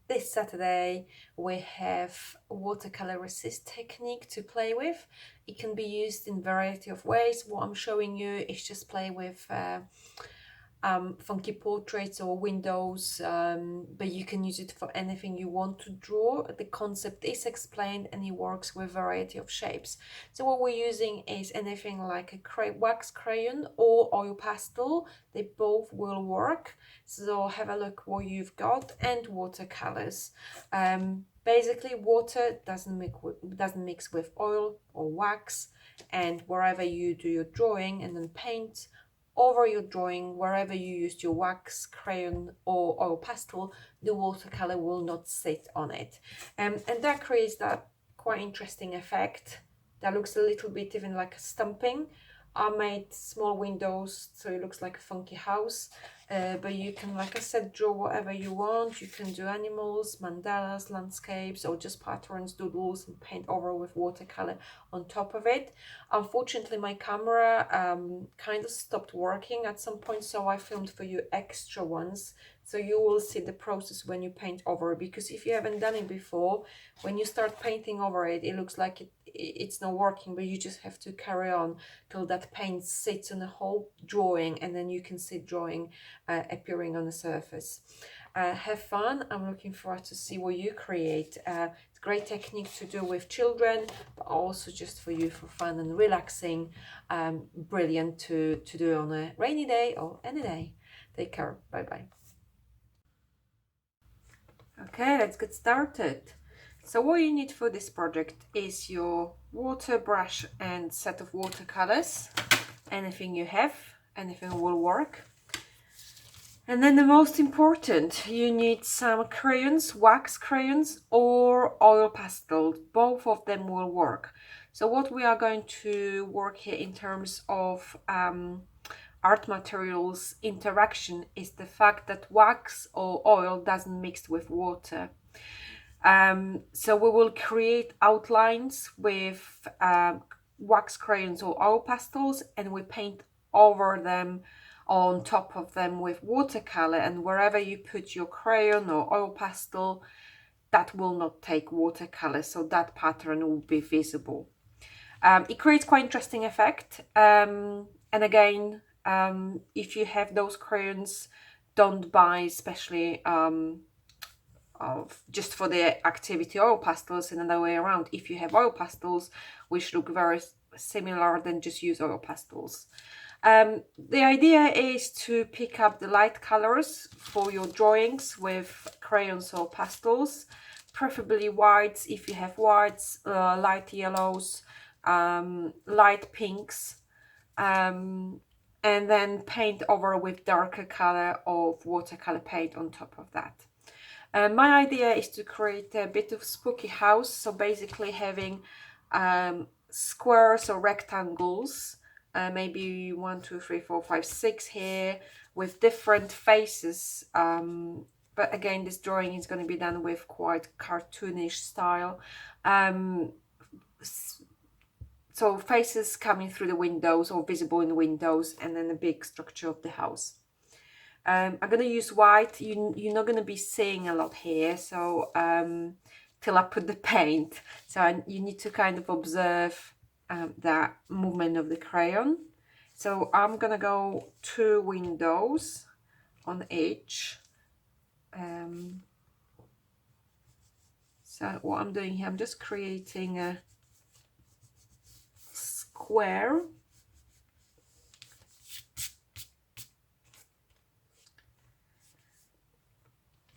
this Saturday we have watercolor resist technique to play with. It can be used in variety of ways. What I'm showing you is just play with funky portraits or windows, but you can use it for anything you want to draw. The concept is explained and it works with a variety of shapes. So what we're using is anything like a wax crayon or oil pastel. They both will work. So have a look what you've got, and watercolors. Basically water doesn't mix with oil or wax, and wherever you do your drawing, and then paint over your drawing, wherever you used your wax, crayon or oil pastel, the watercolor will not sit on it. And that creates that quite interesting effect that looks a little bit even like a stamping. I made small windows so it looks like a funky house, but you can, like I said, draw whatever you want. You can do animals, mandalas, landscapes, or just patterns, doodles, and paint over with watercolor on top of it. Unfortunately, my camera kind of stopped working at some point, so I filmed for you extra ones, so you will see the process when you paint over it. Because if you haven't done it before, when you start painting over it, it looks like it's not working, but you just have to carry on till that paint sits on the whole drawing, and then you can see drawing appearing on the surface. Have fun. I'm looking forward to see what you create. It's a great technique to do with children, but also just for you for fun and relaxing. Brilliant to do on a rainy day or any day. Take care. Bye bye. Okay, let's get started. So what you need for this project is your water brush and set of watercolors. Anything you have, anything will work. And then the most important, you need some crayons, wax crayons or oil pastels. Both of them will work. So what we are going to work here in terms of art materials interaction is the fact that wax or oil doesn't mix with water. So we will create outlines with wax crayons or oil pastels, and we paint over them, on top of them, with watercolor. And wherever you put your crayon or oil pastel, that will not take watercolor, so that pattern will be visible. It creates quite interesting effect. And again, if you have those crayons, don't buy especially just for the activity oil pastels, and another way around. If you have oil pastels which look very similar, then just use oil pastels. The idea is to pick up the light colors for your drawings with crayons or pastels, preferably whites if you have whites, light yellows, light pinks, and then paint over with darker color of watercolor paint on top of that. My idea is to create a bit of spooky house, so basically having squares or rectangles, maybe 1, 2, 3, 4, 5, 6 here, with different faces. But again, this drawing is going to be done with quite cartoonish style. So faces coming through the windows or visible in the windows, and then the big structure of the house. I'm going to use white. You're not going to be seeing a lot here, so till I put the paint. So you need to kind of observe that movement of the crayon. So I'm going to go 2 windows on each. So what I'm doing here, I'm just creating a square.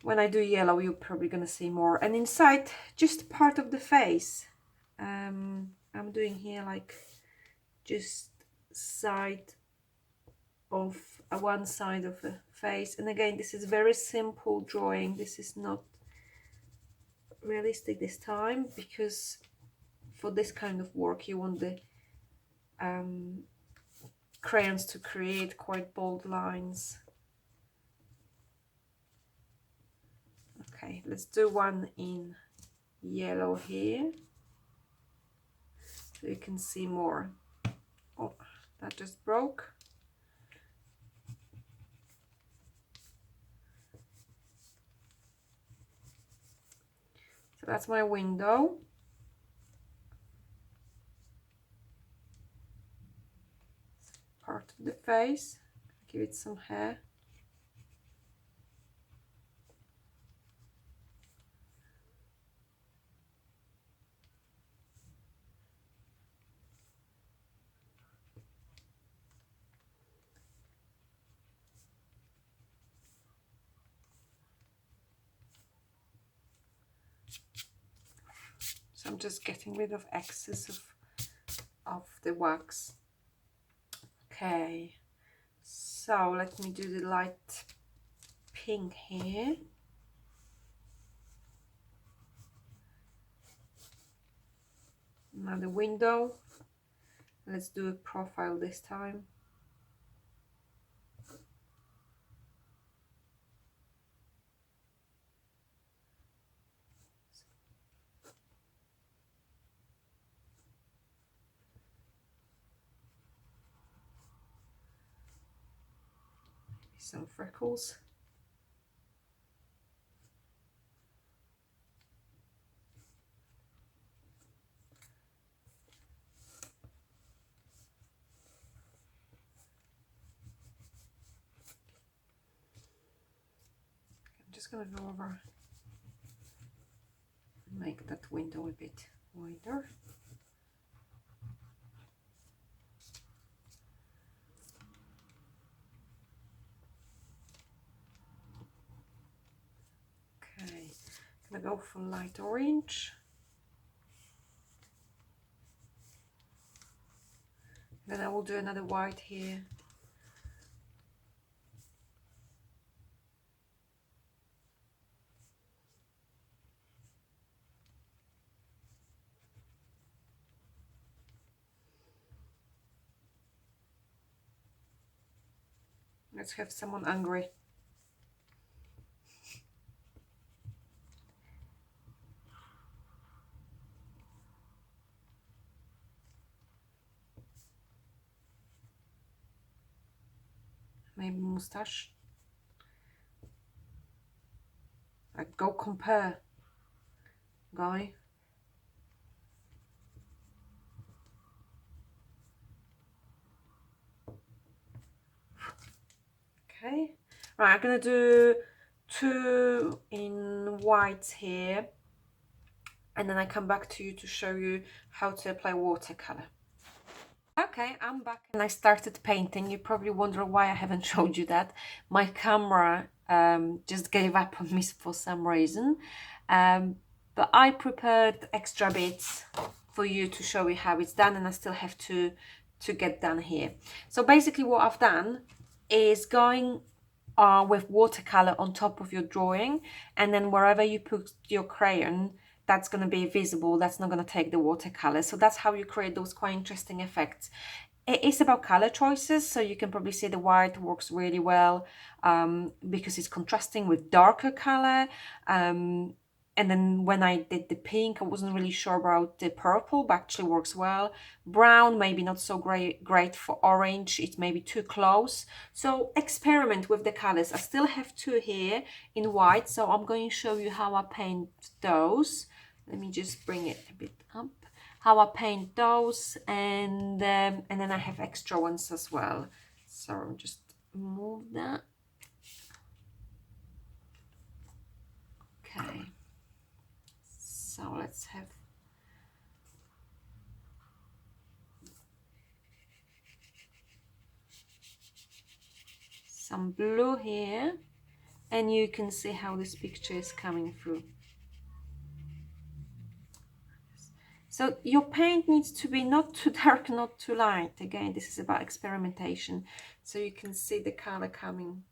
When I do yellow, you're probably going to see more. And inside, just part of the face. I'm doing here like just side of one side of a face. And again, this is very simple drawing. This is not realistic this time, because for this kind of work, you want the crayons to create quite bold lines. Okay, let's do one in yellow here, so you can see more. Oh, that just broke. So that's my window. Part of the face. Give it some hair. So I'm just getting rid of excess of the wax. Okay, so let me do the light pink here. Now the window. Let's do a profile this time. Some freckles. I'm just gonna go over, make that window a bit wider. Okay, I'm gonna go for light orange. Then I will do another white here. Let's have someone angry. Maybe moustache. Like, go compare, guy. Okay, right, I'm gonna do 2 in white here, and then I come back to you to show you how to apply watercolor. Okay, I'm back and I started painting. You probably wonder why I haven't showed you that. My camera just gave up on me for some reason, but I prepared extra bits for you to show you how it's done, and I still have to get done here. So basically what I've done is going with watercolor on top of your drawing, and then wherever you put your crayon, that's going to be visible. That's not going to take the watercolor. So that's how you create those quite interesting effects. It is about color choices, so you can probably see the white works really well because it's contrasting with darker color. And then when I did the pink, I wasn't really sure about the purple, but actually works well. Brown, maybe not so great for orange. It may be too close. So experiment with the colors. I still have 2 here in white, so I'm going to show you how I paint those. Let me just bring it a bit up. How I paint those, and then I have extra ones as well. So I'll just move that. Okay. So let's have some blue here, and you can see how this picture is coming through. So your paint needs to be not too dark, not too light. Again, this is about experimentation. So you can see the color coming,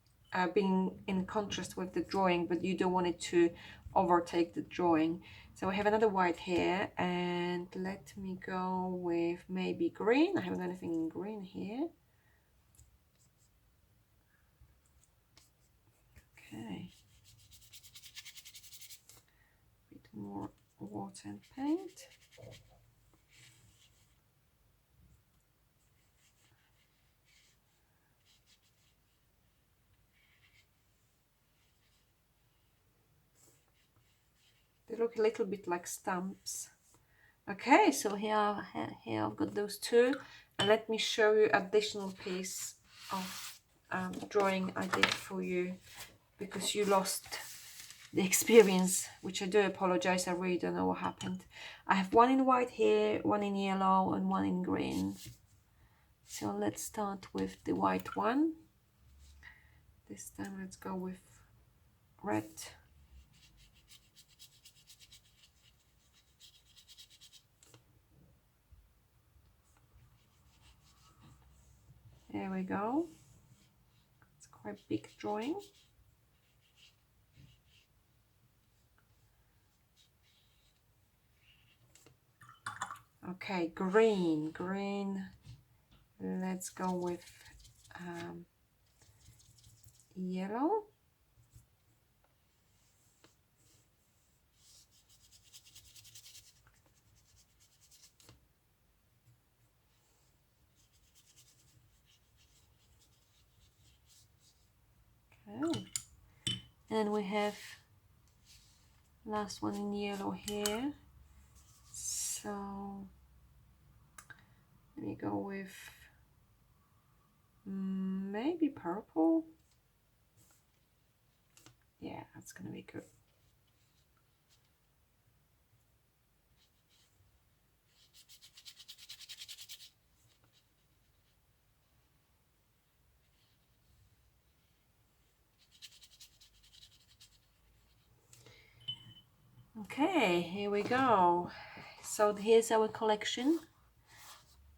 being in contrast with the drawing, but you don't want it to overtake the drawing. So we have another white here, and let me go with maybe green. I haven't got anything in green here. Okay. A bit more water and paint. They look a little bit like stamps. Okay, so here I've got those two, and let me show you additional piece of drawing I did for you, because you lost the experience, which I do apologize. I really don't know what happened. I have one in white here, one in yellow, and one in green. So let's start with the white one. This time let's go with red. There we go. It's quite big drawing. Okay, green. Let's go with yellow. Okay. And we have last one in yellow here. So let me go with maybe purple. Yeah, that's gonna be good. Okay, here we go. So here's our collection.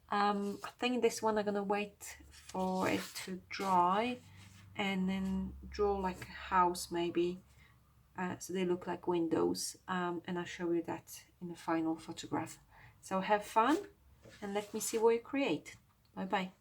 I think this one I'm gonna wait for it to dry and then draw like a house maybe, so they look like windows, and I'll show you that in the final photograph. So have fun and let me see what you create. Bye bye.